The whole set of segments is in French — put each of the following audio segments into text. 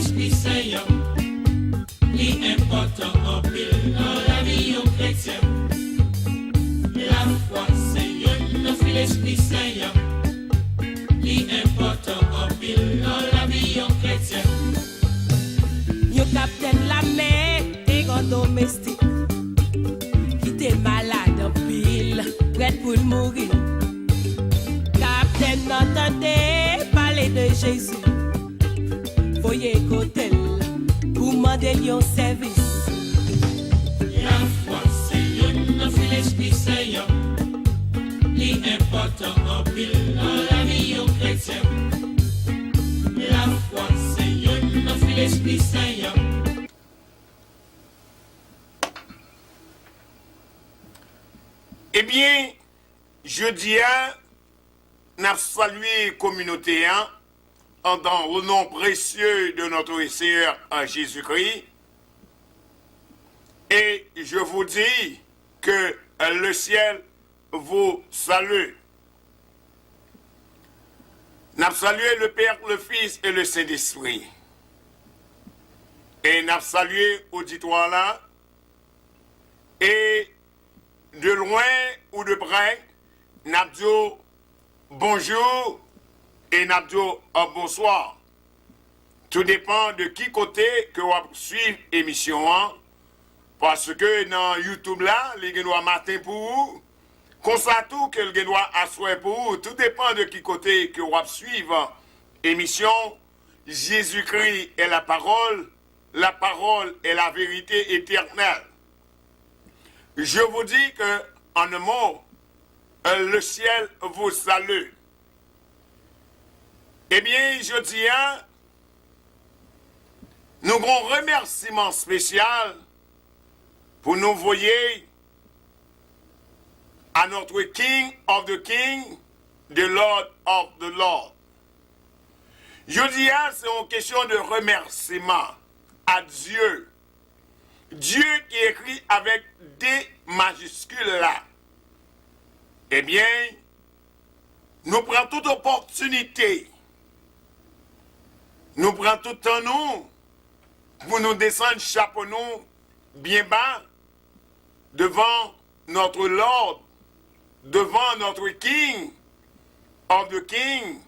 l'Esprit Saint, l'important en pile dans la vie au chrétien. La foi, Seigneur, nous fait l'Esprit Saint, l'important en pile dans la vie au chrétien. Yo capitaine la mer, t'es grand domestique, qui t'est malade en pile, prêt pour mourir. Capitaine, n'entendez parler de Jésus. Voyez côté pour demander un service. La foi, Seigneur, nous fait l'Esprit Saint, l'important en pile dans la vie au chrétien. La foi, Seigneur, nous fait l'Esprit Saint. Eh bien, jeudi, nous avons salué la communauté dans le nom précieux de notre Seigneur Jésus-Christ. Et je vous dis que le ciel vous salue. Nous avons salué le Père, le Fils et le Saint-Esprit. Et nous avons salué l'auditoire là. Et de loin ou de près, nous avons dit bonjour et nous avons dit bonsoir. Tout dépend de qui côté que vous suivez l'émission. Parce que dans YouTube là, les gens matin pour vous, comme ça tout que les gens assoient pour vous, tout dépend de qui côté que vous suivez l'émission. Jésus-Christ est la parole est la vérité éternelle. Je vous dis que, en un mot, le ciel vous salue. Eh bien, je dis, nous avons un remerciement spécial pour nous voyer à notre King of the King, the Lord of the Lord. Je dis, c'est une question de remerciement à Dieu. Dieu qui écrit avec des majuscules là. Eh bien, nous prenons toute opportunité. Nous prenons tout temps nous pour nous descendre chapeau nous bien bas devant notre Lord, devant notre King of the King,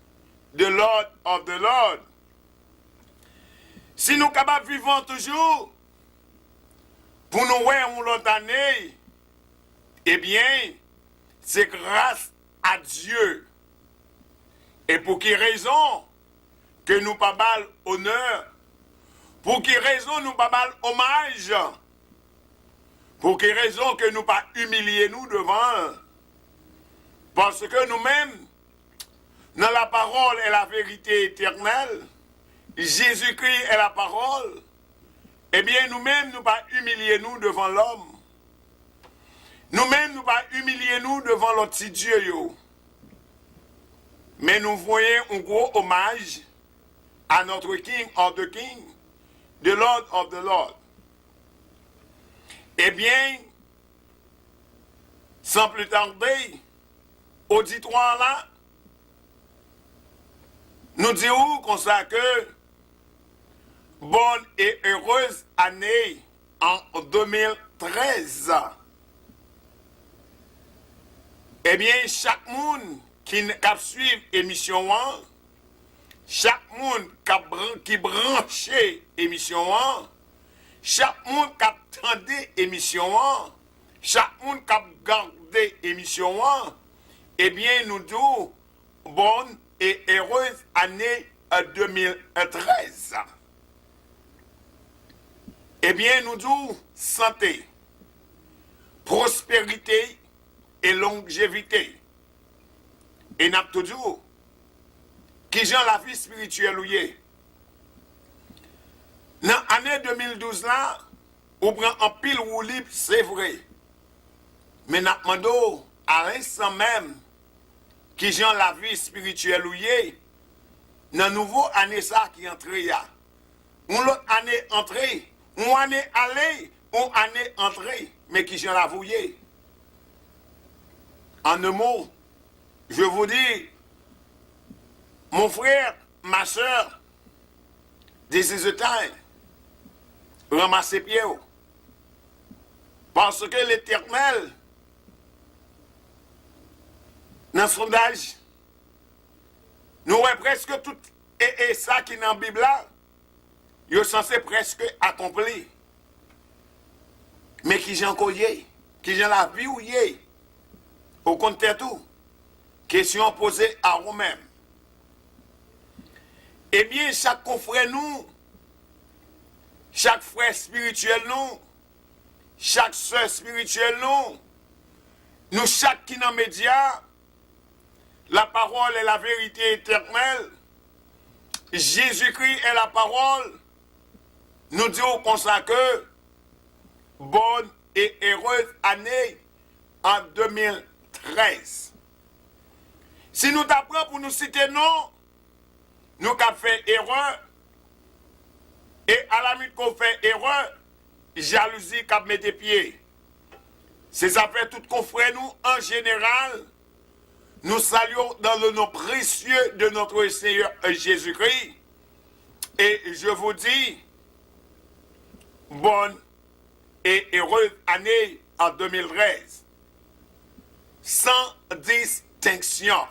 the Lord of the Lord. Si nous sommes capables de vivre toujours, pour nous voir une autre année, eh bien, c'est grâce à Dieu. Et pour quelle raison que nous pas mal honneur? Pour quelle raison nous pas mal hommage? Pour quelle raison que nous pas humilier nous devant? Parce que nous-mêmes, dans la parole et la vérité éternelle, Jésus-Christ est la parole. Eh bien, nous-mêmes, nous pas humilier nous devant l'homme. Nous-mêmes, nous pas humilier nous devant l'autre petit Dieu. Yo. Mais nous voyons un gros hommage à notre King of the King, the Lord of the Lord. Eh bien, sans plus tarder, auditoire là, nous disons comme ça que bonne et heureuse année en 2013. Eh bien, chaque monde qui suit l'émission, chaque monde qui branche l'émission, chaque monde qui attend l'émission, chaque monde qui garde l'émission, eh bien, nous disons bonne et heureuse année 2013. Eh bien, nous disons santé, prospérité et longévité. Et nous avons dit, qui j'ai la vie spirituelle ou yé. Dans l'année 2012 là, on prend un pile ou libre, c'est vrai. Mais nous avons demandé à l'instant même, qui j'ai la vie spirituelle ou yé, dans la nouvelle année ça qui est entrée. Une autre année entrée. Une année allée, une année entrée, mais qui j'en l'avoué. En un mot, je vous dis, mon frère, ma soeur, this is the time. Ramassez pieds. Parce que l'Éternel, dans le sondage, nous avons presque tout, et ça qui est dans la Bible là, il est censé presque accompli. Mais qui j'en connais, qui j'en la vie ou yé, au contraire tout, question posée à vous-même. Eh bien, chaque confrère nous, chaque frère spirituel nous, chaque soeur spirituelle nous chaque qui dans les médias, la parole est la vérité éternelle, Jésus-Christ est la parole, nous disons comme ça que bonne et heureuse année en 2013. Si nous t'apprenons pour nous citer non, nous avons fait erreur, et à la minute qu'on fait erreur, jalousie qu'a mis des pieds. C'est ça fait tout confrère nous en général. Nous saluons dans le nom précieux de notre Seigneur Jésus-Christ. Et je vous dis, bonne et heureuse année en 2013. Sans distinction.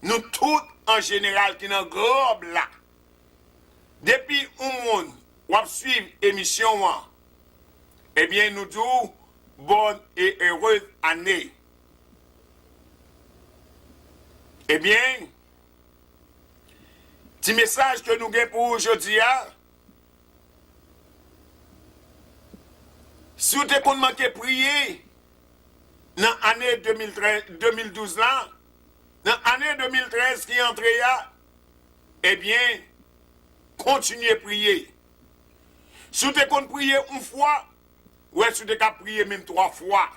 Nous tous en général qui dans le globe là. Depuis un monde, on suivre l'émission, eh bien, nous disons bonne et heureuse année. Eh bien, petit message que nous avons pour aujourd'hui, si vous avez manqué prier dans l'année 2012 là, dans l'année 2013 qui est entrée là, eh bien, continuez à prier. Si vous avez prié une fois, ou est-ce que vous avez prié même 3 fois?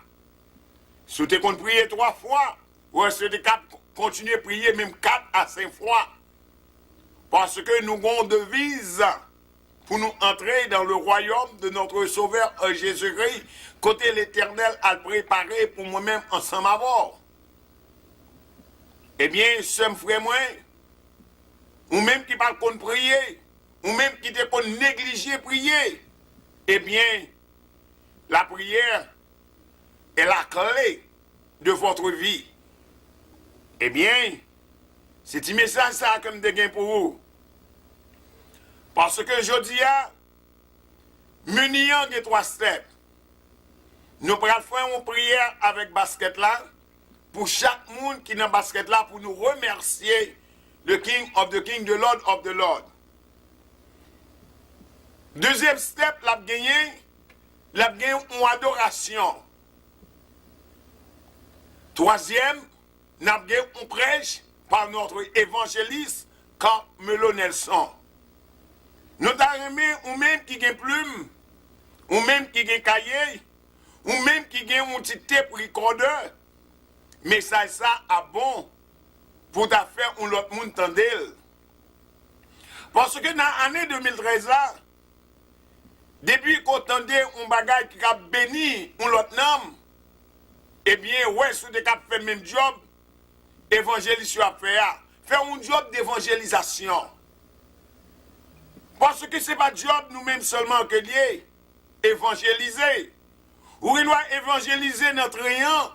Si vous avez prié 3 fois, ou est-ce que vous avez continué à prier même 4 à 5 fois? Parce que nous avons une devise pour nous entrer dans le royaume de notre Sauveur Jésus-Christ, côté l'Éternel a préparé pour moi-même ensemble avant. Eh bien, ce frère moi, ou même qui parle qu'on prier, ou même qui te qu'on négliger prier, eh bien, la prière est la clé de votre vie. Eh bien, c'est un message ça comme de gain pour vous. Parce que je dis, muniant de 3 steps, nous pourrons faire une prière avec basket là, pour chaque monde qui est dans basket là, pour nous remercier le King of the King, the Lord of the Lord. Deuxième step, la gagné une adoration. Troisième, la gagné un prêche par notre évangéliste Carmelo Nelson. Nous avons ou même qui gagne plume, ou même qui gagne cahier, ou même qui gagne un petit tape recorder, mais ça a bon pour ta faire un autre monde tendel. Parce que dans l'année 2013 là, depuis qu'on tendait un bagage qui a béni un autre nom, eh bien, ouais, si vous avez fait le même job, évangéliste a fait, faire un job d'évangélisation. Parce que ce n'est pas un job nous-mêmes seulement que lié, évangéliser. Ou il doit évangéliser notre rayon.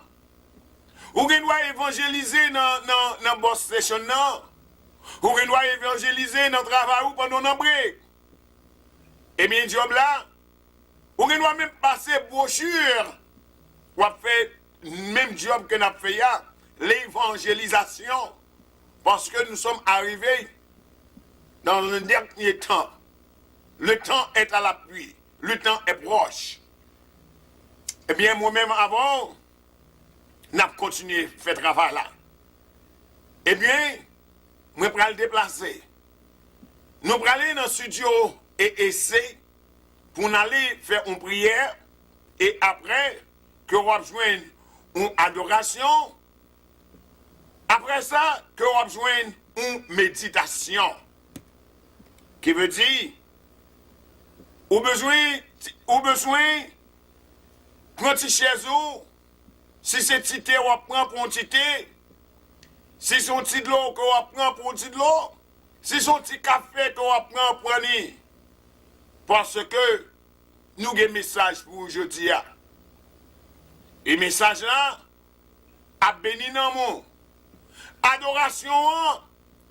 Ou il doit évangéliser dans boss session. Ou il doit évangéliser notre travail pendant notre break. Et bien, job là, ou il doit même passer brochure. Ou faire le même job que nous avons fait là, l'évangélisation. Parce que nous sommes arrivés dans le dernier temps. Le temps est à l'appui. Le temps est proche. Eh bien, moi-même avant, n'a continué à faire ce travail là. Eh bien, je vais le déplacer. Nous allons aller dans le studio et essayer pour aller faire une prière et après que nous rejoignons une adoration. Après ça, que nous rejoignons une méditation. Qui veut dire, ou besoin, prendre chez vous, si c'est petit on prend pour un petit si c'est un petit de l'eau qu'on prend pour un petit de l'eau, si son petit café qu'on apprend, prenez. Parce que nous avons un message pour aujourd'hui. Et message là, a béni dans mon. Adoration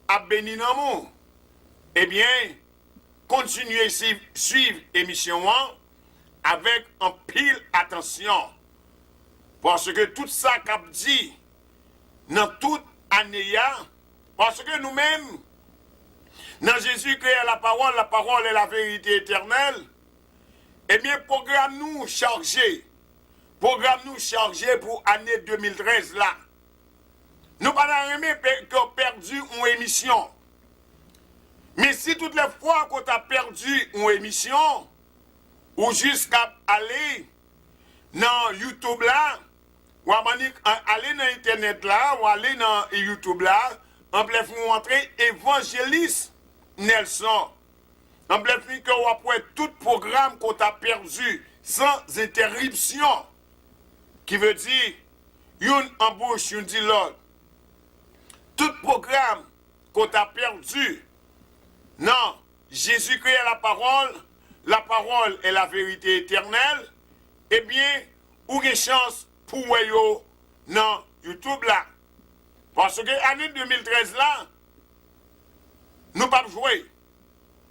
a béni dans mon. Eh bien, continuez à suivre l'émission avec un pile attention. Parce que tout ça qu'a dit dans toute année, parce que nous-mêmes, dans Jésus créé la parole est la vérité éternelle, eh bien, programme nous chargé pour l'année 2013 là. Nous pas perdu une émission. Mais si toutes les fois qu'on a perdu une émission, ou jusqu'à aller dans YouTube là, ou aller dans Internet là, ou aller dans YouTube là, on peut vous montrer évangéliste Nelson. On peut vous que après tout programme qu'on a perdu sans interruption, qui veut dire, une embauche, une dit l'autre. Tout programme qu'on a perdu, non, Jésus crée la parole est la vérité éternelle, eh bien, ou une chance pour vous dans YouTube là. Parce que l'année 2013 là, nous pas jouer.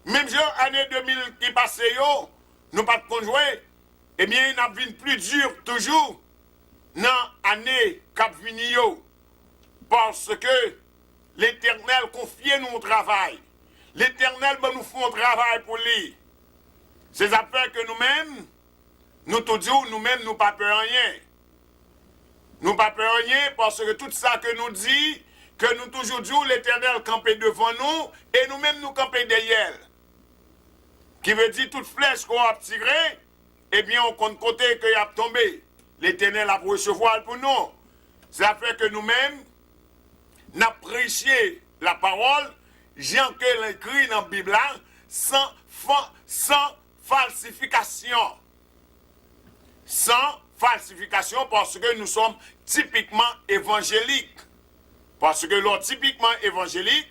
Même si l'année 2000 qui passe, nous pas jouer. Eh bien, il a vu plus dur toujours dans l'année qui vient. Parce que l'Éternel confie nous au travail. L'Éternel va nous faire un travail pour lui. C'est affaires que nous-mêmes, nous te disons, nous-mêmes, nous pas peur rien. Nous pas peur rien parce que tout ça que nous dit, que nous toujours disons, l'Éternel campé devant nous et nous-mêmes nous camper derrière. Qui veut dire toute flèche qu'on a tirée, eh bien on compte côté qu'il a tombé. L'Éternel a recevoir pour nous. Ça fait que nous-mêmes, nous prêché la parole, Jean que l'écrit dans la Bible, sans falsification. Sans falsification parce que nous sommes typiquement évangéliques. Parce que l'on typiquement évangélique,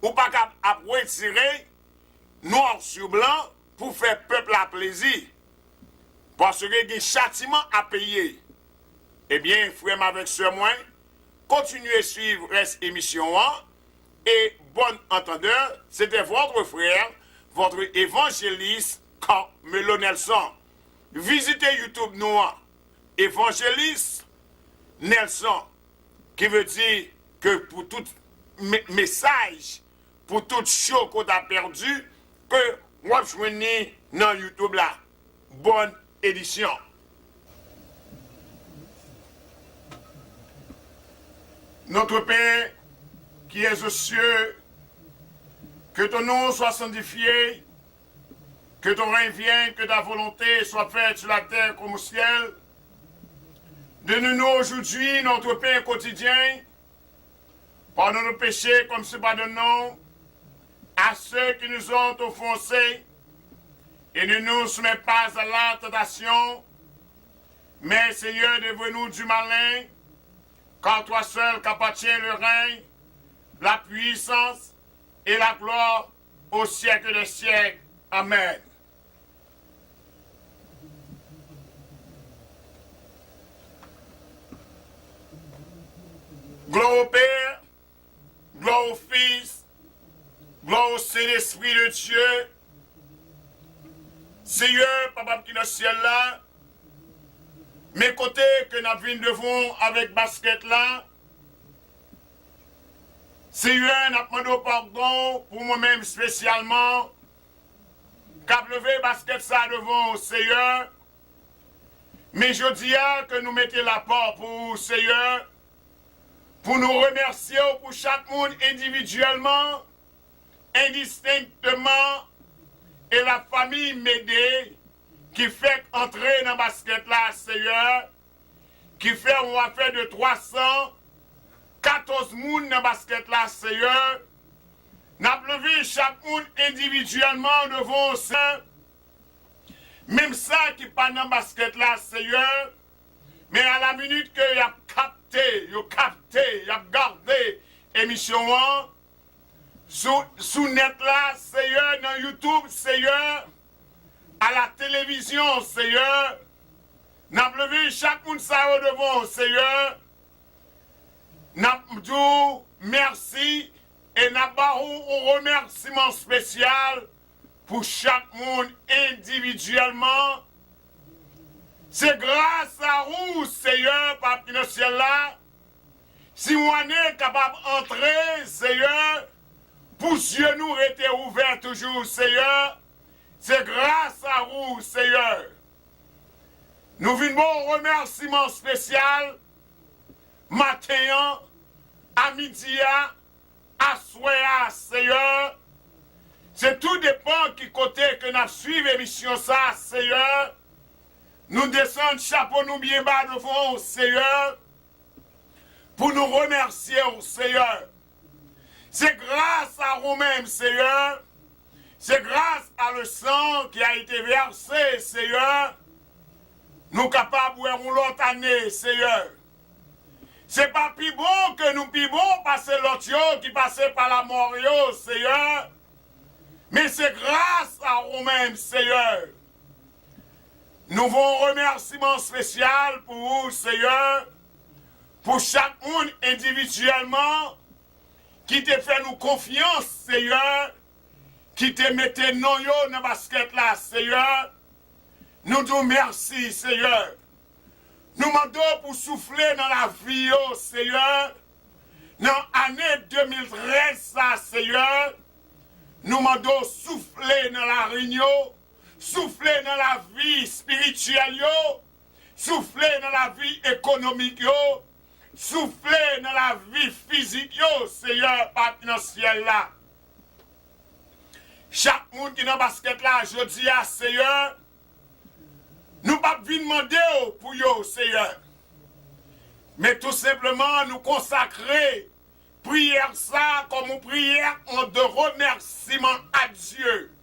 ou pas qu'à retirer noir sur blanc pour faire peuple à plaisir. Parce que il y a des châtiments à payer. Eh bien, frère avec ce moi, continuez à suivre cette émission et bon entendeur, c'était votre frère, votre évangéliste, Carmelo Nelson. Visitez YouTube Noir, évangéliste Nelson, qui veut dire que pour tout message, pour toute chose qu'on a perdu, que moi je suis dans YouTube là. Bonne édition. Notre Père qui es aux cieux, que ton nom soit sanctifié, que ton règne vienne, que ta volonté soit faite sur la terre comme au ciel. Donne-nous aujourd'hui notre pain quotidien. Pardonne nos péchés comme nous pardonnons à ceux qui nous ont offensés. Et ne nous soumets pas à la tentation, mais Seigneur, délivre-nous du malin, car toi seul qu'appartient le règne, la puissance et la gloire au siècle des siècles. Amen. Gloire au Père, gloire au Fils, gloire au Saint-Esprit de Dieu. Seigneur, Papa qui est dans le ciel là, mes côtés que nous venons devant avec basket là, Seigneur, nous demandons pardon pour moi-même spécialement, qu'a levé basket ça devant Seigneur, mais je dis que nous mettons la porte pour Seigneur, pour nous remercier pour chaque monde individuellement, indistinctement, et la famille m'aider, qui fait entrer dans le basket là, Seigneur, qui fait on a fait de 314 moun dans le basket là, Seigneur. N'a levé chaque monde individuellement devant Seigneur. Même ça qui pas dans le basket là, Seigneur. Mais à la minute que y a capté, y a gardé émission, sous net là, Seigneur, dans YouTube, Seigneur, à la télévision, Seigneur, n'a levé chaque monde ça au devant, Seigneur, n'a dit merci et n'a pas un remerciement spécial pour chaque monde individuellement. C'est grâce à vous, Seigneur, par le ciel là, si on est capable d'entrer, Seigneur, pour Dieu nous rester ouverts toujours, Seigneur, c'est grâce à vous, Seigneur. Nous venons un remerciement spécial, matin, à midi, à soir, Seigneur. C'est tout dépend qui côté que nous suivons l'émission ça, Seigneur. Nous descendons chapeau nous bien bas devant, Seigneur, pour nous remercier, Seigneur. C'est grâce à vous-même, Seigneur. C'est grâce à le sang qui a été versé, Seigneur. Nous capables de voir l'autre année, Seigneur. C'est pas plus bon que nous plus bon passer l'autre qui passait par la mort, Seigneur. Mais c'est grâce à vous-même, Seigneur. Nous avons un remerciement spécial pour vous, Seigneur, pour chaque monde individuellement qui te fait nous confiance, Seigneur, qui te mette non dans le basket là, Seigneur. Nous disons merci, Seigneur. Nous demandons pour souffler dans la vie, Seigneur, dans l'année 2013, ça, Seigneur. Nous demandons souffler dans la réunion, souffler dans la vie spirituelle, souffler dans la vie économique, souffler dans la vie physique, Seigneur, par le ciel là. Chaque monde qui est dans le basket là, je dis à Seigneur, nous ne pouvons pas demander pour eux, Seigneur. Mais tout simplement nous consacrer prière ça comme une prière de remerciement à Dieu.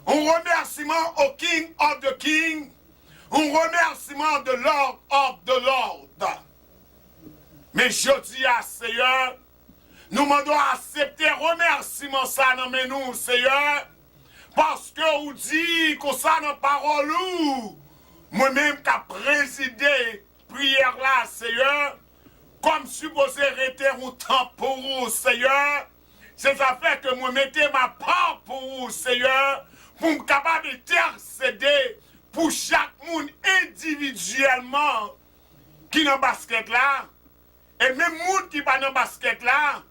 Un remerciement au King of the King, un remerciement de Lord of the Lord. Mais je dis à Seigneur, nous devons accepter remerciement ça dans nous, Seigneur, parce que vous dites que ça dans parole moi-même qui a présidé prière là, Seigneur, comme supposé rester un temps pour vous, Seigneur, c'est ça fait que moi mettez ma part pour vous, Seigneur, pour me capable d'intercéder pour chaque monde individuellement qui est dans le basket là, et même monde qui n'est pas dans le basket là,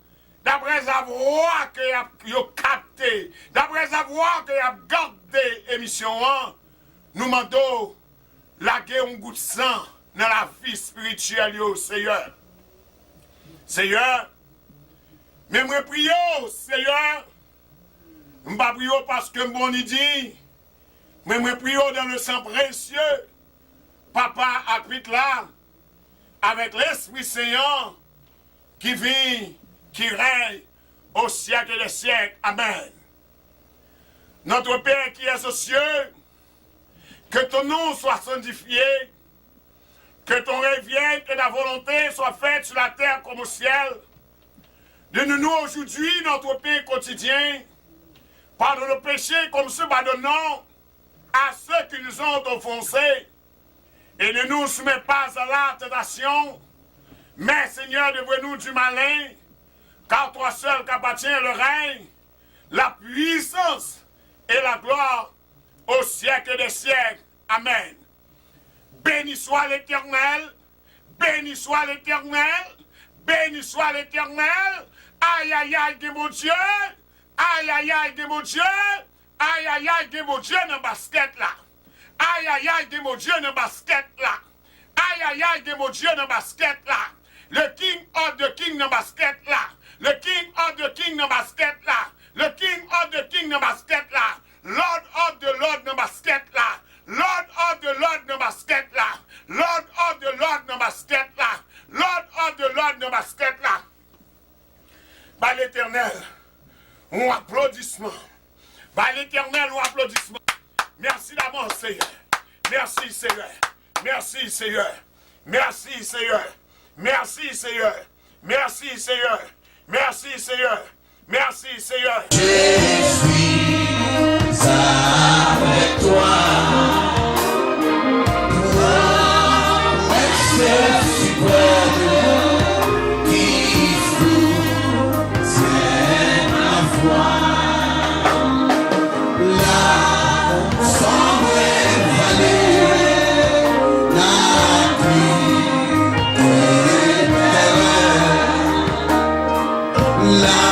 d'après avoir que vous avez capté, d'après avoir que vous avez gardé l'émission, nous demandons la guerre un goût de sang dans la vie spirituelle, Seigneur. Seigneur, mais moi prie, Seigneur, je ne pas prier parce que bon il dit, mais moi prie dans le sang précieux, Papa habite là, avec l'Esprit Saint qui vit, qui règne au siècle des siècles. Amen. Notre Père qui est aux cieux, que ton nom soit sanctifié, que ton règne vienne, que ta volonté soit faite sur la terre comme au ciel. Donne-nous aujourd'hui notre pain quotidien. Pardonne nos péchés comme ceux pardonnons à ceux qui nous ont offensés. Et ne nous soumets pas à la tentation, mais Seigneur, délivre-nous du malin, car toi seul qu'appartient le règne, la puissance et la gloire au siècle des siècles. Amen. Béni soit l'Éternel, béni soit l'Éternel, béni soit l'Éternel. Aïe aïe aïe de mon Dieu, aïe aïe aïe de mon Dieu, aïe aïe aïe de mon Dieu dans le basket là. Aïe aïe aïe de mon Dieu dans le basket là. Aïe aïe aïe de mon Dieu dans le basket là. Le King of the King dans le basket là. Le King of the King dans le basket là. Le King of the King dans le basket là. Lord of the Lord dans le basket là. Lord of the Lord dans le basket là. Lord of the Lord dans le basket là. Lord of the Lord dans le basket là. Par l'Éternel, un applaudissement. Par l'Éternel, un applaudissement. Merci d'avance, Seigneur. Merci, Seigneur. Merci, Seigneur. Merci, Seigneur. Merci, Seigneur. Merci, Seigneur. Merci, Seigneur. Merci, Seigneur. Je suis avec toi. Promesse suprême qui soutient ma foi. La sombre vallée, la pluie et la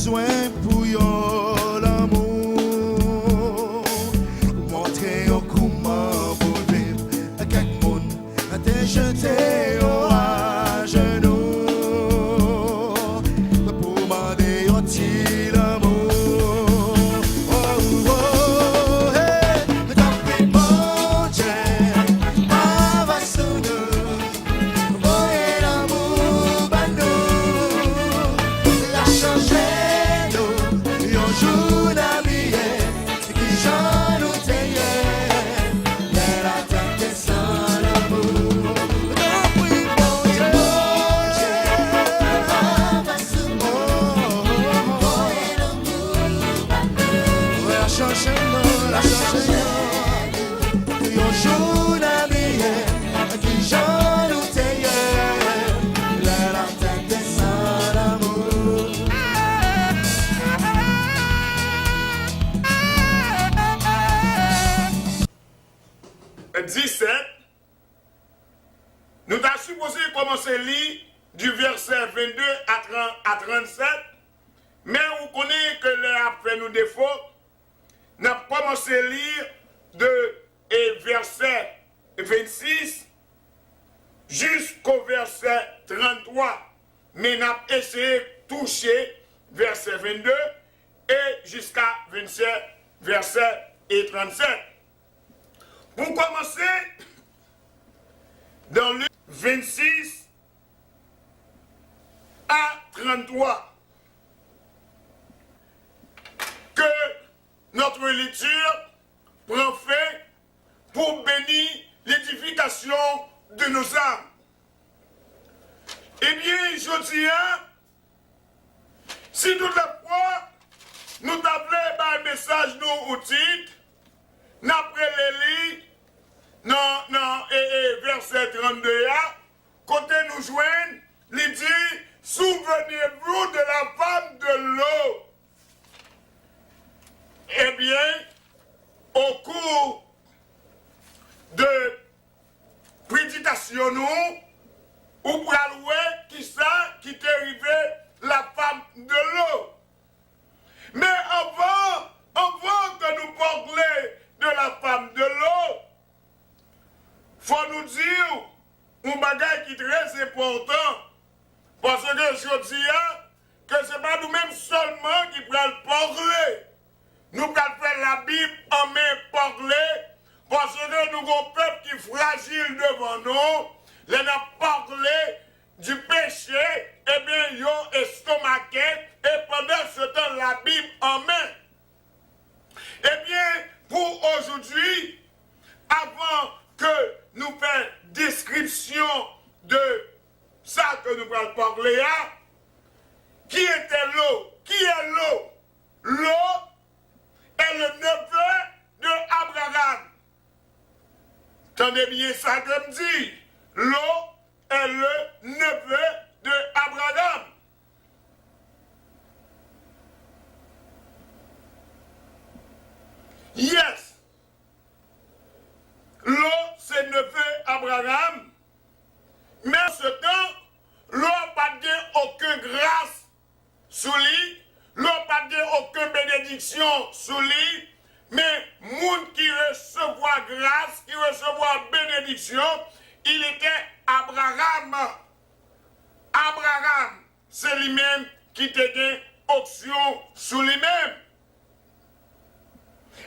besoin pour yon l'amour. Montrer yon comment pour vivre à quelque monde, à te jeter à genoux. Pour demander yon petit l'amour. Oh, oh, hey, t'as pris mon Dieu, va sous nous. Voyez l'amour, bah nous, la changer nous, yon jour d'habiller, qui j'en nous taillait, elle a tête sans l'amour. T'as pris mon Dieu, va sous nous. Voyez l'amour, bah nous, la changer nous, yon jour d'habiller, qui j'en nous taillait, elle a tête sans l'amour. 17, nous avons supposé commencer lire du verset 22 à 37, mais vous connaissez que les a fait nous défaut. Nous avons commencé à lire de verset 26 jusqu'au verset 33, mais nous avons essayé de toucher verset 22 et jusqu'à 27 verset 37. Pour commencer, dans le 26 à 33, que notre lecture prend fait pour bénir l'édification de nos âmes. Eh bien, je dis, si toute la fois, nous t'appelons par un message nous ou titre, n'après les lits, verset 32, côté nous joignent, il dit, souvenez-vous de la femme de l'eau. Eh bien, au cours de prédication, nous, ou pour allouer qui ça, qui t'est arrivé, la femme de l'eau. Mais avant que nous parlions de la femme de l'eau, faut nous dire un bagage qui est très important. Parce que je dis que ce n'est pas nous-mêmes seulement qui prenons parler. Nous allons faire la Bible en main parler. Parce que nous avons un peuple qui est fragile devant nous. Les avons parlé du péché, eh bien, ils ont estomaqué. Et pendant ce temps, la Bible en main. Eh bien, pour aujourd'hui, avant que nous fassions description de ça que nous allons parler, qui était l'eau? Qui est l'eau? L'eau est le neveu de Abraham. Tenez bien ça que me dit. L'eau est le neveu de Abraham. Yes. L'eau, c'est neveu Abraham. Mais en ce temps, l'eau n'a pas de aucune grâce sous lui. L'eau n'a pas de aucune bénédiction sous lui. Mais monde qui recevra grâce, qui recevra bénédiction, il était Abraham. Abraham, c'est lui-même qui te donne option sous lui-même.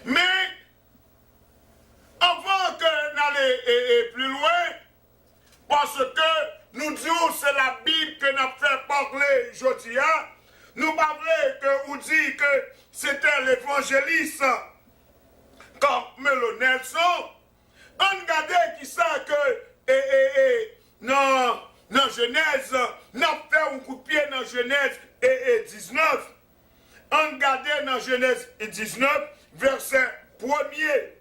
Mais, avant que n'aller plus loin, parce que nous disons c'est la Bible que nous fait parler aujourd'hui, nous parlons que vous dit que c'était l'évangéliste comme Melo Nelson. On regarde qui ça que dans Genèse, nous fait un coup de pied dans Genèse 19. On regarde dans Genèse 19, verset 1er.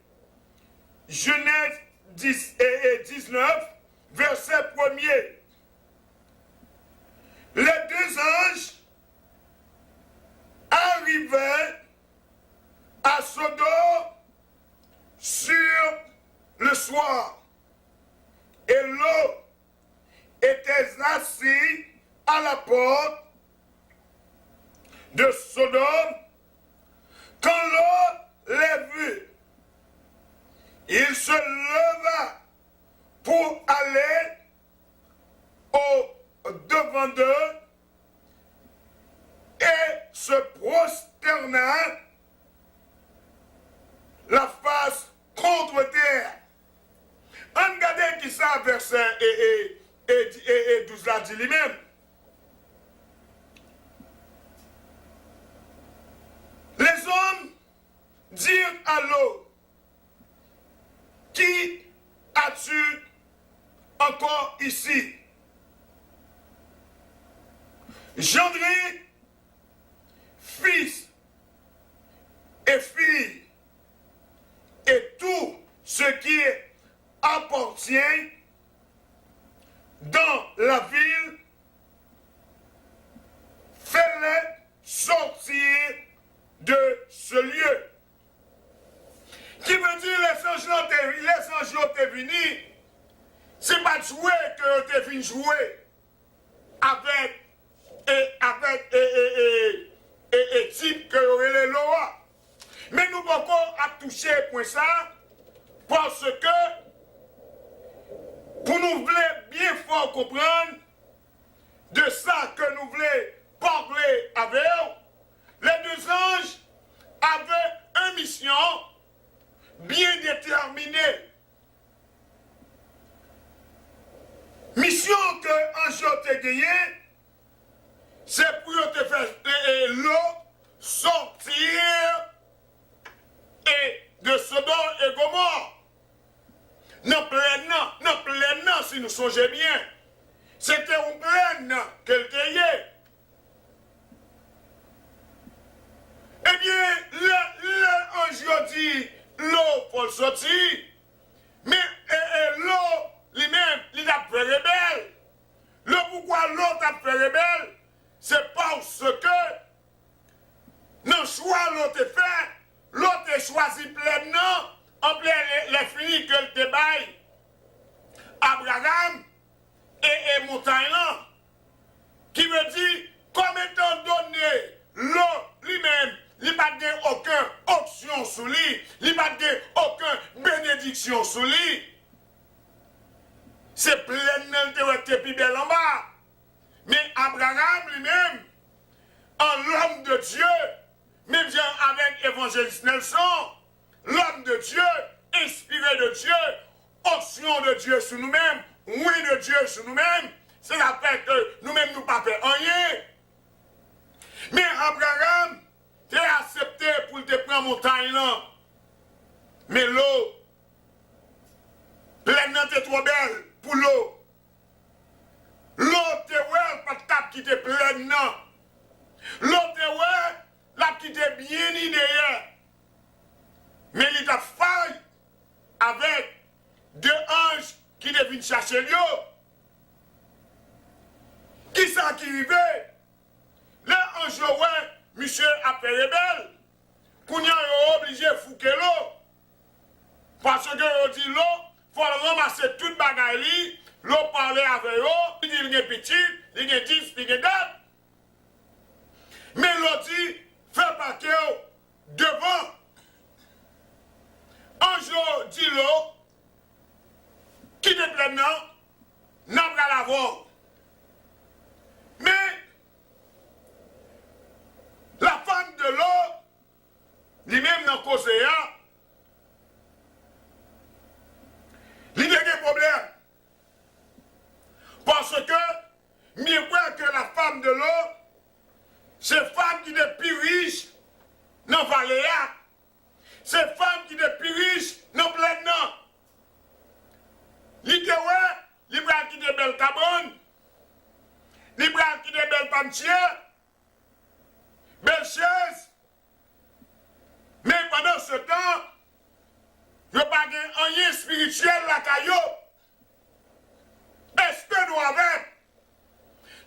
Genèse 19, verset 1er. Les deux anges arrivaient à Sodome sur le soir. Et l'eau était assise à la porte de Sodome, quand l'eau les vit, il se leva pour aller au devant d'eux et se prosterna la face contre terre. On regarde qui ça, verset et 12 là dit lui-même. Les hommes dirent à l'eau, qui as-tu encore ici? Gendré, fils et fille, et tout ce qui appartient dans la ville, fais-les sortir de ce lieu. Qui veut dire les anges ont venus, c'est pas de jouer que vous avez jouer avec type que vous avez les lois. Mais nous pouvons toucher point ça parce que pour nous voulons bien fort comprendre de ça que nous voulons parler avec eux, les deux anges avaient une mission bien déterminée. Mission que ange a gagné, c'est pour te faire l'eau sortir et de Sodome et Gomorrhe. Non plein, si nous songeons bien, c'était un plein qu'elle gagnait. Eh bien, l'ange dit l'eau pour sortir, mais l'eau lui-même, il a fait rebelle. Le pourquoi l'eau a fait rebelle, c'est parce que non choix l'autre fait, l'autre choisi pleinement, en plein les finis que le débaille. Abraham et montagne là, qui veut dire, comme étant donné l'eau lui-même, il n'y a pas aucune option sous lui, il n'y a pas aucune bénédiction sous lui. C'est pleinement de plus belle en bas. Mais Abraham lui-même, en l'homme de Dieu, même avec évangéliste Nelson, l'homme de Dieu, inspiré de Dieu, option de Dieu sur nous-mêmes, oui de Dieu sur nous-mêmes, c'est la fait que nous-mêmes nous ne pas faire rien. Mais Abraham, tu as accepté pour te prendre montagne là. Mais l'eau, pleinement t'es trop belle pour l'eau. L'eau t'es ouais, pas de tape qui t'est pleinement. L'eau t'es ouais, la qui t'est bien idéale. Mais il t'a failli avec deux anges qui deviennent chercher l'eau. Qui ça qui arrivait? Les anges, ouais, monsieur a fait rebelle. Qu'on y a obligé de fouquer l'eau. Parce que on dit l'eau, il faut ramasser toute bagaille. L'eau parler avec l'eau, il dit qu'il est petit, il est 10, il est 2. Mais l'eau dit, fais partir devant. Un jour, dit l'eau, qui est pleinement, n'a pas la voix. Mais, la femme de l'eau, lui-même dans le conseil, il y a des problèmes. Parce que, mieux que la femme de l'eau, c'est femme qui est plus riche dans la vallée. C'est femme qui est plus riche dans le plein non. Il va quitter belle cabane, il va quitter belle pantière, belle chaise. Mais pendant ce temps, il n'y a pas rien spirituel la caillou. Est-ce que nous avons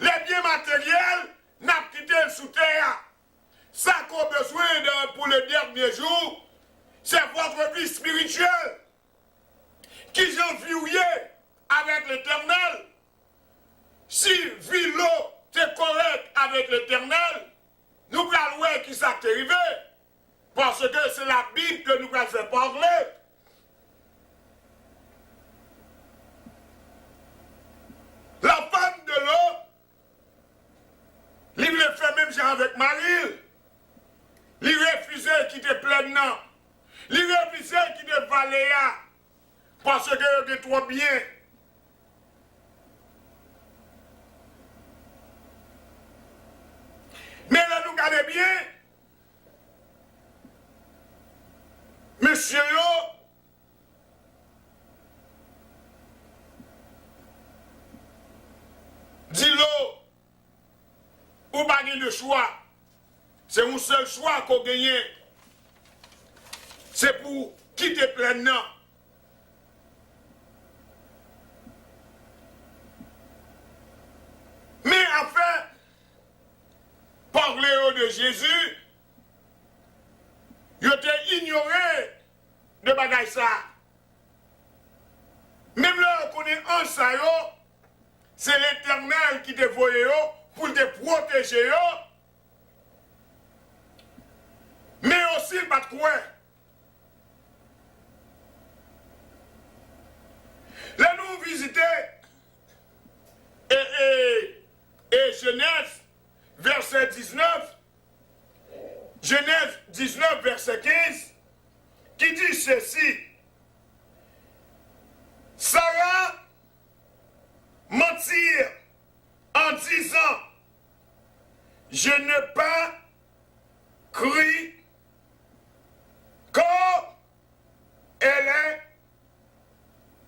les biens matériels n'a quitté sous terre? Ça qu'on a besoin pour le dernier jour, c'est votre vie spirituelle. Qui j'en viouillé avec l'Éternel. Si vie l'eau est correcte avec l'Éternel, nous allons t'est arrivé. Parce que c'est la Bible que nous allons faire parler. La femme de l'eau, il voulait faire même genre avec Marie. Il refusait de quitter pleinement. Il refusait de quitter Valéa. Parce que était trop bien. Mais là, nous regardez bien. Monsieur yo, dis-le, ou pas de choix. C'est un seul choix qu'on gagne. C'est pour quitter pleinement. Mais enfin, parler de Jésus, il était ignoré de bagaille ça. Même là, on connaît un ça, c'est l'Éternel qui te voyait pour te protéger. Mais aussi, pas de quoi. Là, nous visitons et Genèse, verset 19, Genèse 19, verset 15, qui dit ceci. Sarah mentit en disant, je n'ai pas cru quand elle a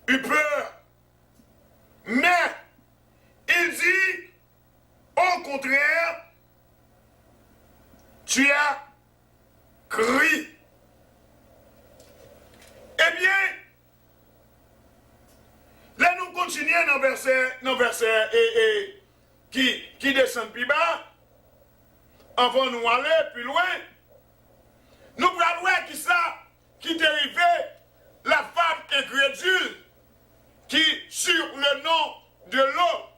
eu peur. Mais il dit, au contraire, tu as cru. Eh bien, là nous continuons dans verset qui descend plus bas. Avant nous aller plus loin, nous allons voir qui ça, qui dérivait la femme incrédule, qui sur le nom de l'eau.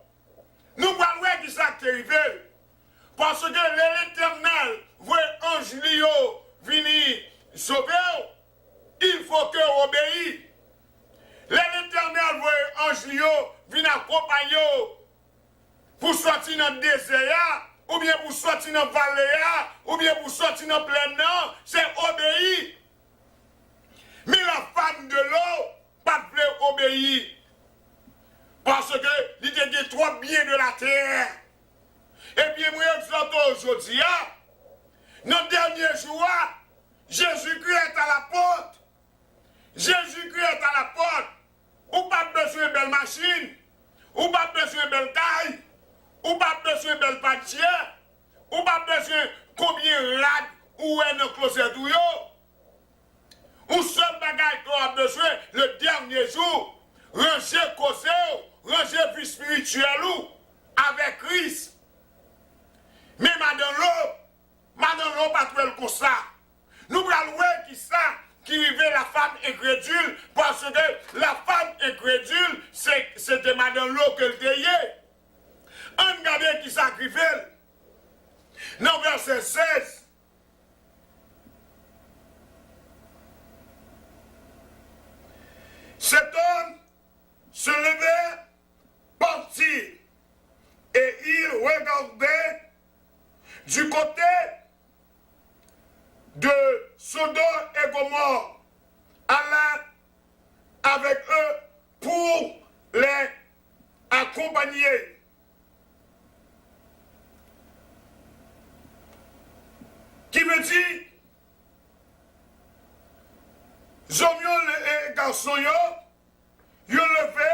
Nous allons voir qui ça qui dérivait. Parce que l'Éternel voit ange Lio venir sauver, il faut que obéisse. L'Éternel voit ange Lio venir accompagner pour sortir dans le désert, ou bien pour sortir dans la vallée, ou bien pour sortir dans le plein, c'est obéir. Mais la femme de l'eau, pas de obéir. Parce que il était trop bien de la terre. Et bien, moi, je aujourd'hui, dans le dernier jour, Jésus-Christ est à la porte. Jésus-Christ est à la porte. Ou pas besoin de belle machine, ou pas besoin de belle taille, ou pas besoin de belle pâtier, ou pas besoin de combien rad ou est dans le closet ou yo. Ou seul bagage qu'on a besoin le dernier jour, ranger causé, ranger vie spirituelle ou avec Christ. Mais madame l'eau pas trouver comme ça. Nous allons voir qui ça, qui vivait la femme incrédule, parce que la femme incrédule, c'était madame l'eau qu'elle était. On regarde qui sacrifie. Dans verset 16. Cet homme se levait, partit, et il regardait du côté de Sodome et Gomorrhe, alla avec eux pour les accompagner. Qui veut dire, Zomio et garçon yo levé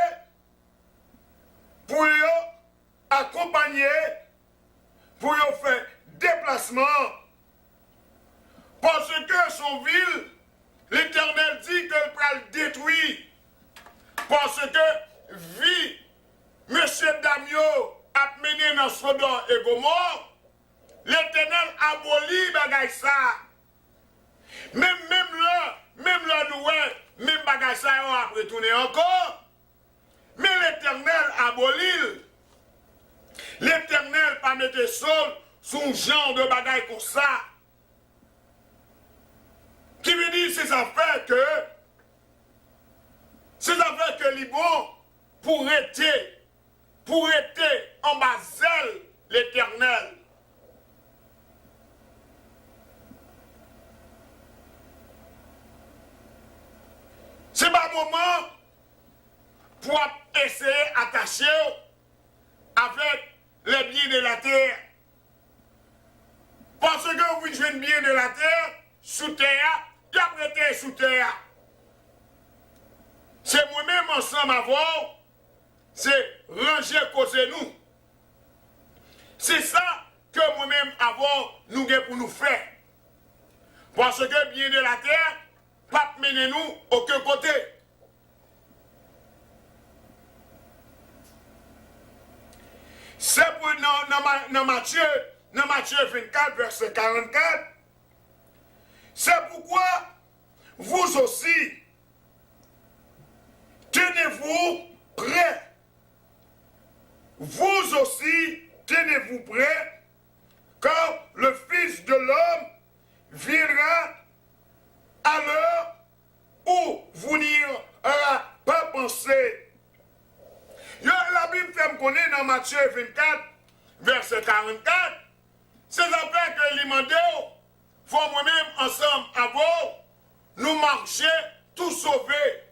pour yo accompagner, pour yo faire déplacement. Parce que son ville, l'Éternel dit qu'elle va le détruire. Parce que vie, M. Damio a mené dans Sodome et Gomorre, l'Éternel abolit bagay ça. Même là, nous, même bagay ça, on a retourné encore. Mais l'Éternel abolit. L'Éternel pas mettre sol sous un genre de bagay comme ça. Qui veut dire ces affaires que les bons pour être en bas l'Éternel. C'est pas moment pour essayer d'attacher avec les biens de la terre. Parce que vous jouez bien de la terre, sous terre, il y a prêté sous terre. C'est moi-même ensemble avant, c'est ranger causer nous. C'est ça que moi-même avant, nous avons pour nous faire. Parce que bien de la terre, pas mener nous aucun côté. C'est pour dans Matthieu 24, verset 44. C'est pourquoi vous aussi, tenez-vous prêts. Vous aussi, tenez-vous prêts, car le Fils de l'homme viendra à l'heure où vous n'y aurez pas pensé. La Bible fait me connaître dans Matthieu 24, verset 44. Ces affaires que les mandés, faut moi-même ensemble avant, nous marcher tout sauver.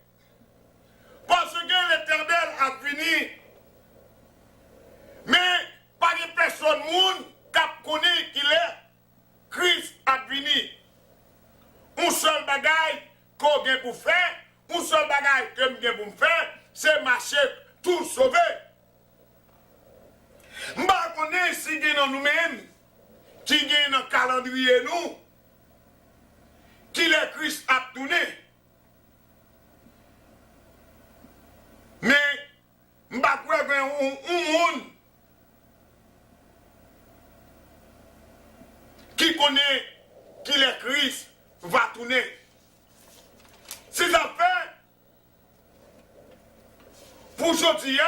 Parce que l'Éternel a fini. Mais pas de personne monde qui connaît qu'il est. Christ a fini. Un seul bagage qu'on a pour faire, un seul bagage que j'ai pour faire, c'est marcher tout sauver. Je ne connais si nous-mêmes, qui gagne dans le calendrier nous, qui le Christ a tourné. Mais, je ne crois pas un monde qui connaît qui le Christ va tourner. Ces affaires, pour aujourd'hui,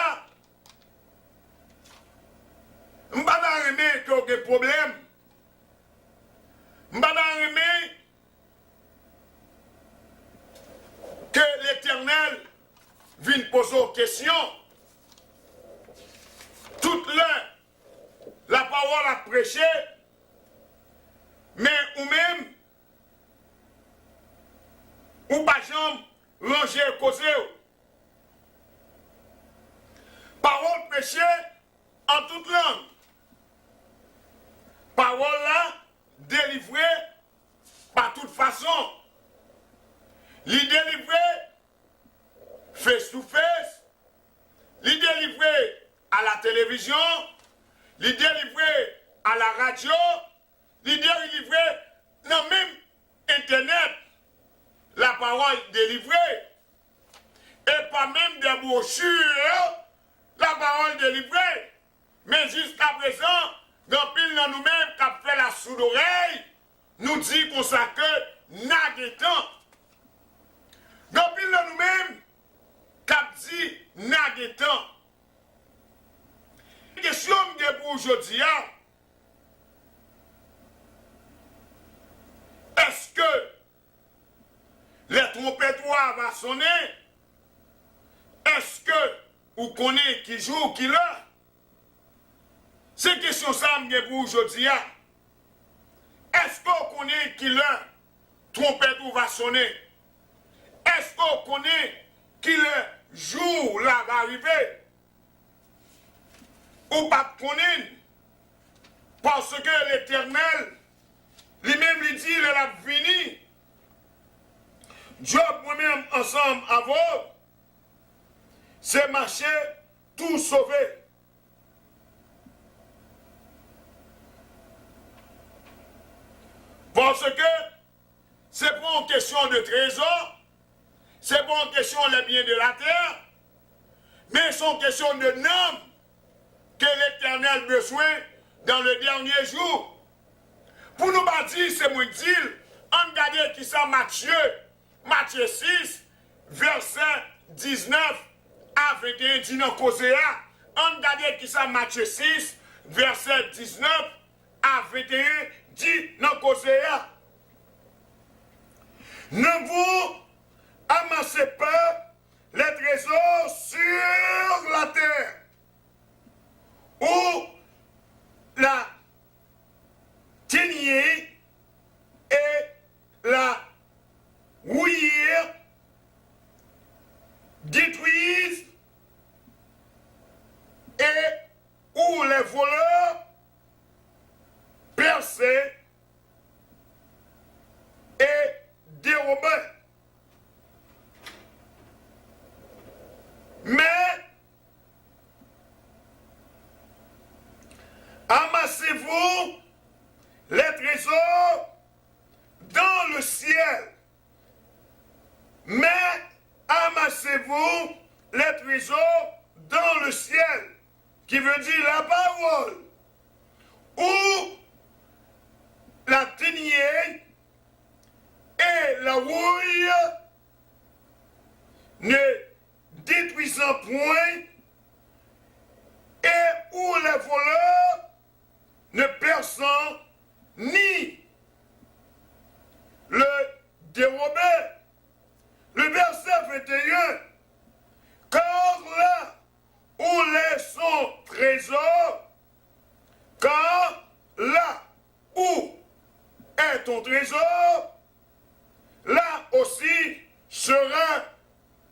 je ne vais pas remettre qu'il y a des problèmes. Je ne vais pas remettre que l'Éternel vienne poser aux questions. Toute l'heure, la parole a prêché, mais ou même, ou pas jamais ranger et causer. Parole prêchée en toute langue. Parole là, délivrée par toute façon. Li délivrée face to face. Li délivrée à la télévision. Li délivrée à la radio. Li délivrée dans même Internet. La parole délivrée. Et pas même des brochures. La parole délivrée. Mais jusqu'à présent, dans pile dans nous-mêmes qui a fait la sourde oreille, nous dit qu'on sait que n'a de temps. Dans pile dans nous-mêmes qui a dit n'a de temps. La question de pour aujourd'hui, est-ce que les trompettes vont sonner? Est-ce que vous connaissez qui joue, qui là? C'est une question simple pour aujourd'hui. Est-ce qu'on connaît qui là? Trompette va sonner? Est-ce qu'on connaît qui le jour là va arriver? Ou pas connaître? Parce que l'Éternel, lui-même lui dit, il a fini. Job moi-même ensemble avant, c'est marcher tout sauver. Parce que c'est pas une question de trésor, c'est pas une question des biens de la terre, mais c'est une question de nom que l'Éternel a besoin dans le dernier jour. Pour nous bâtir, c'est moi dire, on regarde qui ça Matthieu 6, verset 19 à 21, dit dans Cosea. On regarde qui ça Matthieu 6, verset 19 à 21, dit dans Cosea. Ne vous amassez pas les trésors sur la terre, où la teignée et la houillère détruisent et où les voleurs percent et dérobent. Mais amassez-vous les trésors dans le ciel. Mais amassez-vous les trésors dans le ciel, qui veut dire la parole, où la teignée et la houille ne détruisant point, et où les voleurs ne perçant ni le dérober. Le verset 21, car là où les son trésor, car là où est ton trésor, là aussi sera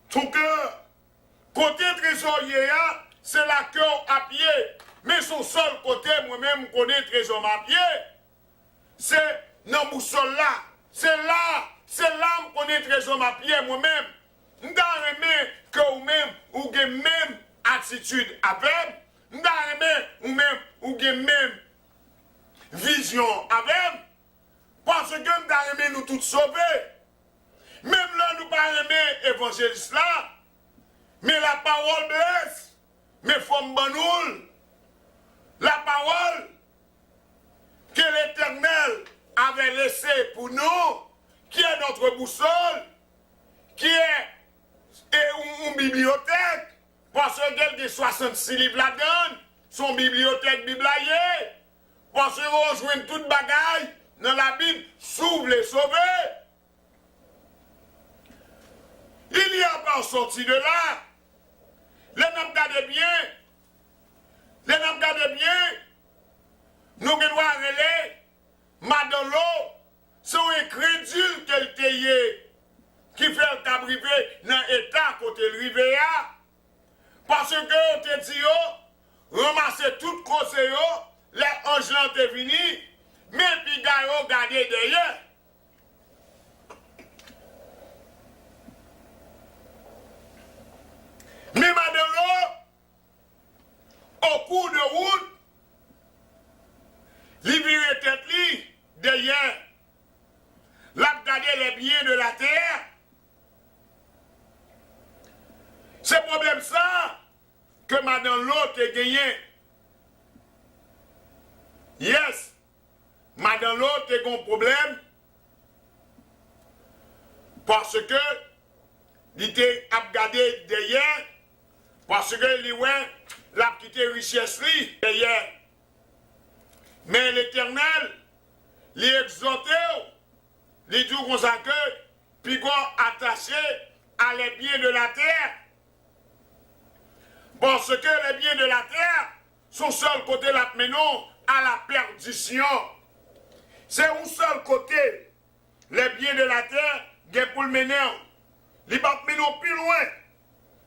ton cœur. Côté trésorier, c'est la cœur à pied. Mais son seul côté, moi-même, connais trésor à pied. C'est dans mon boussole là. C'est là que connais trésor à pied, moi-même. M'd'arrêter que vous-même, ou avez même attitude avec. M'd'arrêter ou avez même vision avec. Parce que m'd'arrêter nous tous sauvés. Même là, nous pas aimer évangéliste là. Mais la parole blesse. Mais faut m'banoul. La parole que l'Éternel avait laissée pour nous, qui est notre boussole, qui est une bibliothèque, parce qu'elle a 66 livres là-dedans, son bibliothèque bibliaire, parce qu'on rejoint toute bagaille dans la Bible, s'ouvre les sauvés. Il n'y a pas sorti de là. Les gens regardent bien. Les gens regardent bien. Nous devons aller. Madame l'eau, c'est un incrédule qu'elle t'aille qui fait le cas privé dans l'état côté le rivé. Parce que on te dit, ramasser tout conseil, les anges l'ont venus, mais puis regardez derrière. Mais madame l'eau, au cours de route, libérer tête derrière, l'a gardé les biens de la terre. C'est problème ça que madame l'autre a gagné. Yes, madame l'autre a un problème parce que il était gardé derrière, parce que il a quitté richesse derrière. Mais l'Éternel, les exhorté, les dit comme ça que, puis attaché à les biens de la terre. Parce que les biens de la terre sont seul côté la menon à la perdition. C'est un seul côté, les biens de la terre, pour le mener. Les pas mener plus loin,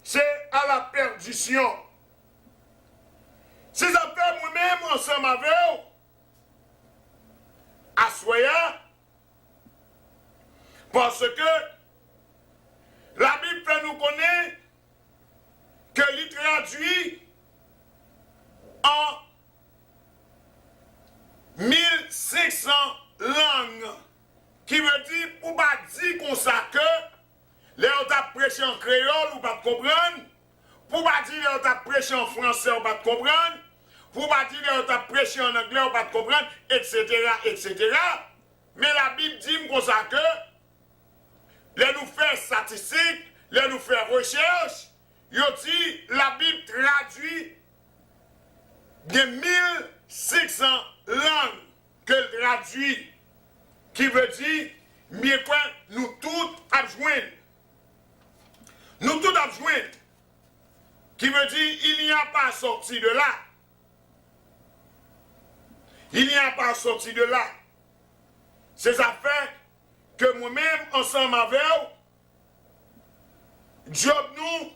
c'est à la perdition. Ces affaires moi-même ensemble avec vous, à Soya, parce que la Bible fait nous connaître que l'il traduit en 1500 langues, qui veut dire, pour pas dire qu'on sait que les autres prêché en créole ou pas comprendre, pour pas dire les autres prêché en français ou pas comprendre, pour pas dire les autres prêché en anglais ou pas comprendre, etc., etc. Mais la Bible dit qu'on sait que les nous faire statistiques, les nous faire recherche, il dit la Bible traduit de 1600 langues qu'elle traduit, qui veut dire, mieux quoi, nous tous n'y a pas sorti de là. Il n'y a pas sorti de là. Ces affaires que moi-même, ensemble avec vous, job nous,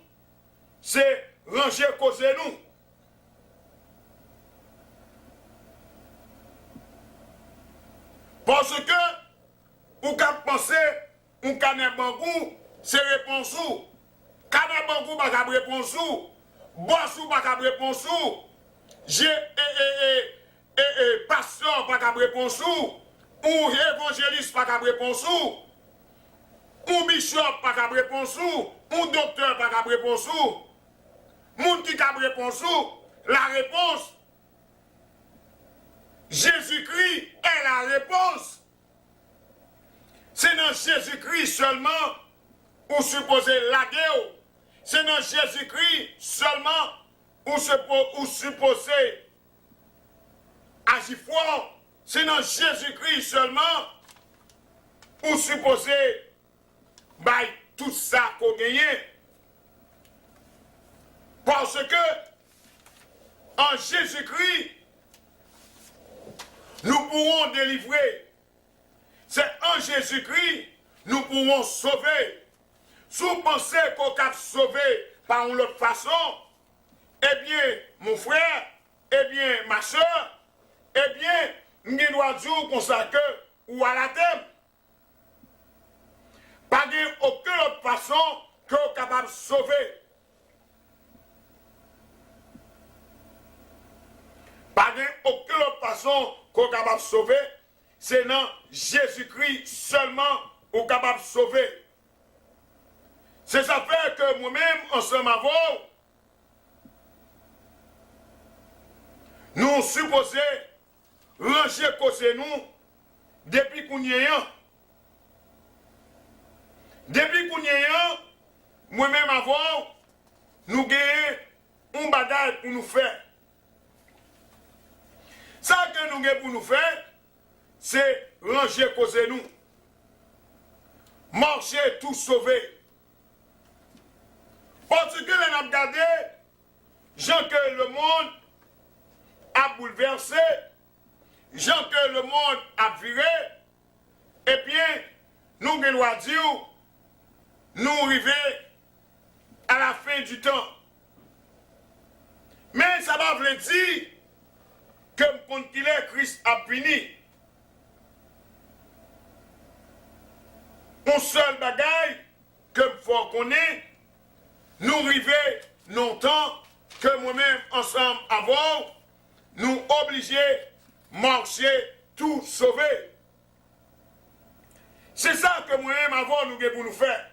c'est ranger causer nous. Parce que, ou qu'à penser, ou canne bangou, c'est réponse ou. Canne bangou, pas qu'à réponse ou. Boss ou pas qu'à réponse ou. Pasteur, pas qu'à réponse ou. Ou évangéliste, pas qu'à réponse ou bishop, pas qu'à réponse ou docteur, pas qu'à réponse moun qui qu'à réponse la réponse, Jésus-Christ est la réponse. C'est dans Jésus-Christ seulement où supposé laguer. C'est dans Jésus-Christ seulement où supposé agir fort. C'est dans Jésus-Christ seulement où supposé tout ça qu'on gagne. Parce que en Jésus-Christ, nous pourrons délivrer. C'est en Jésus-Christ, nous pourrons sauver. Si vous pensez qu'on peut sauver par une autre façon, eh bien, mon frère, eh bien, ma soeur, eh bien, je dois dire comme ça que, ou à la tête, pas d'aucune autre façon que vous êtes capable de sauver. Pas d'aucune autre façon qu'on est capable de sauver, c'est dans Jésus-Christ seulement qu'on est capable de sauver. C'est ça fait que moi-même, ensemble avec vous, nous supposons ranger cause nous depuis qu'on y est. Depuis qu'on y est, moi-même avant, nous gagnons un bagage pour nous faire. Ça que nous avons pour nous faire, c'est ranger cause nous. Marcher tout sauver. Parce que l'on a regardé, gens que le monde a bouleversé, gens que le monde a viré, et bien, nous devons dire, nous arrivons à la fin du temps. Mais ça va vous dire que quand il est Christ a fini. Un seul bagaille que faut qu'on ait, nous arrivons longtemps que moi-même ensemble avant, nous obligés marcher tout sauver. C'est ça que moi-même avant nous devons nous faire.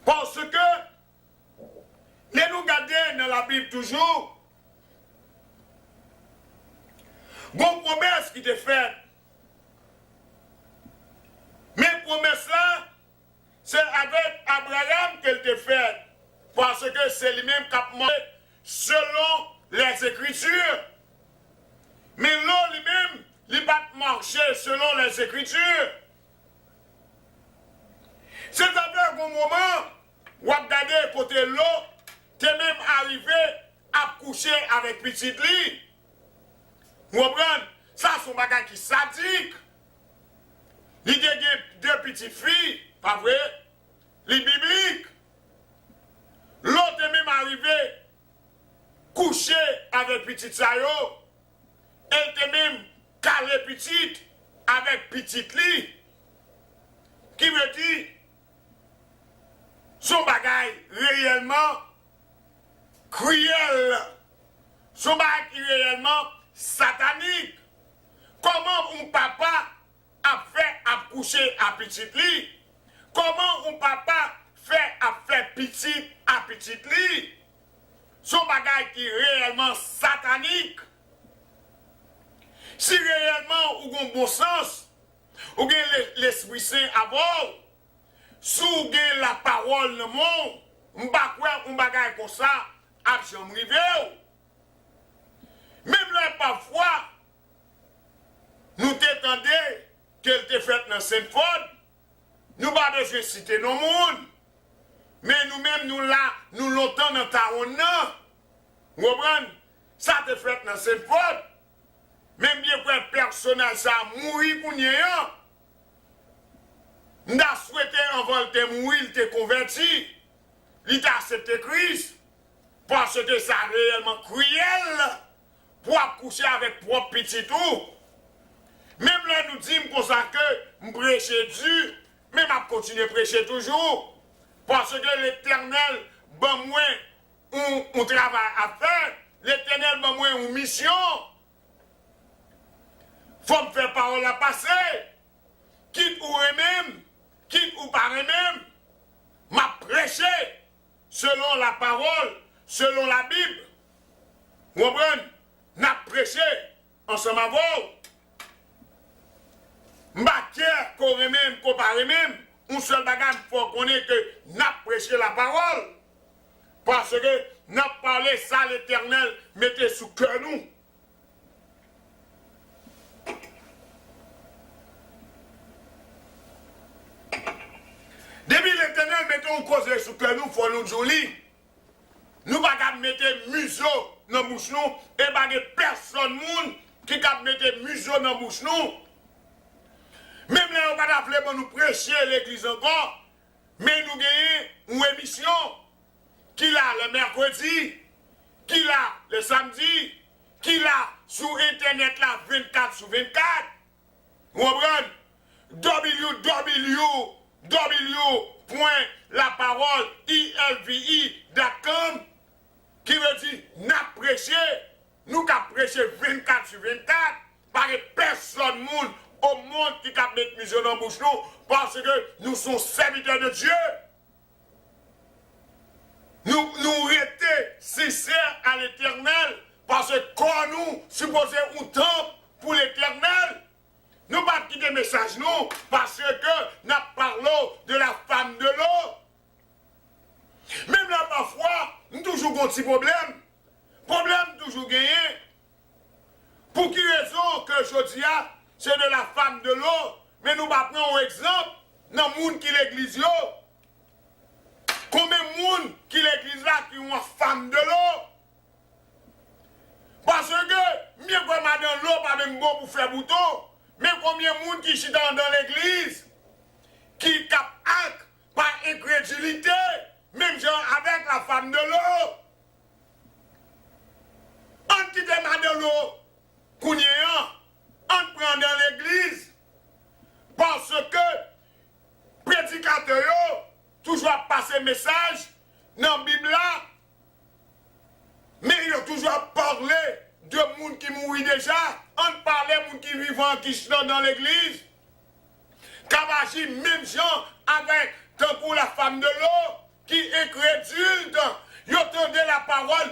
Parce que les nous garder dans la Bible toujours, bon promesse qui était faite. Mais promesse là, c'est avec Abraham qu'elle était faite. Parce que c'est lui-même qui a demandé selon les Écritures. Mais là, lui-même, il va marcher selon les Écritures. C'est avec un moment où à regarder côté l'eau, tu es même arrivé à coucher avec petite lit. Vous comprenez? Ça, c'est un bagage qui est sadique. Il y a deux petites filles, pas vrai? Les bibliques. L'autre est même arrivé coucher avec petite Sayo. Elle était même calée petite avec petite lit. Qui veut dire son bagage réellement cruel. Son bagage réellement satanique. Comment un papa a fait à coucher à petite lit? Comment un papa fait à faire petite à petite lit? Son bagage qui est réellement satanique. Si réellement ou un bon sens, ou bien l'Esprit Saint à bord, si ou bien la parole le monde, un bagage comme ça, a jamais arrivé. Même là, parfois, nous t'étendons qu'elle t'est faite dans Sainte-Faute, nous pas besoin de citer nos mondes. Mais nous-mêmes, nous là, nous longtemps dans ta ronde. Vous comprenez? Ça te fait dans cette faute. Même bien que le personnage ça mourir pour rien. Nous avons souhaité avant de mourir, il te converti. Il t'a accepté Christ. Parce que ça réellement cruel pour accoucher avec propre petit tout. Même là, nous disons pour ça que nous prêchons Dieu, mais je continue à prêcher toujours. Parce que l'Éternel, ben moi, on travail à faire. L'Éternel, ben moi, une mission. Faut me faire parole à passer. Quitte ou même, quitte ou pas même, m'a prêché selon la parole, selon la Bible. Vous comprenez? N'a prêché ensemble avec vous. M'bâtir qu'on même, qu'on pas même, un seul bagage faut qu'on ait que n'a prêché la parole. Parce que n'a parlé ça l'Éternel, mettez sous cœur nous. Depuis l'Éternel, mettons une cause sous cœur nous, faut nous joli. Nous pas mettre museau dans la bouche nous, et pas de personne moun qui a mettre museau dans la bouche nous. Même là, on va appeler pour nous prêcher l'église encore, mais nous gagnons une émission qui l'a le mercredi, qui l'a le samedi, qui l'a sur internet là 24 sur 24. Vous comprenez? www.laparole.ilvi.com qui veut dire n'a prêché, nous qu'a prêché 24 sur 24 par personne monde au monde qui a mis mission dans la bouche nous parce que nous sommes serviteurs de Dieu. Nous restons sincères à l'Éternel parce que quand nous supposons un temple pour l'Éternel, nous ne pas quitter le message nous parce que nous parlons de la femme de l'eau. Même là parfois, nous toujours un petit problème. Problème toujours gagné. Pour qui raison que je dis c'est de la femme de l'eau, mais nous va prendre un exemple dans le monde qui l'église. Combien de monde qui l'église là qui ont une femme de l'eau? Parce que, mieux que madame l'eau, pas même bon pour faire bouton, mais combien de monde qui sont dans l'église, qui cap acte par incrédulité, même genre avec la femme de l'eau. On quitte madame l'eau, qu'on y est, on prend dans l'église, parce que prédicateur, toujours passer message dans la Bible là, mais il a toujours parlé de monde qui mourit déjà, on parlait de monde qui vivant qui sont dans l'église, Kavachi, même gens avec tant pour la femme de l'eau, qui est crédule, ils entendaient la parole,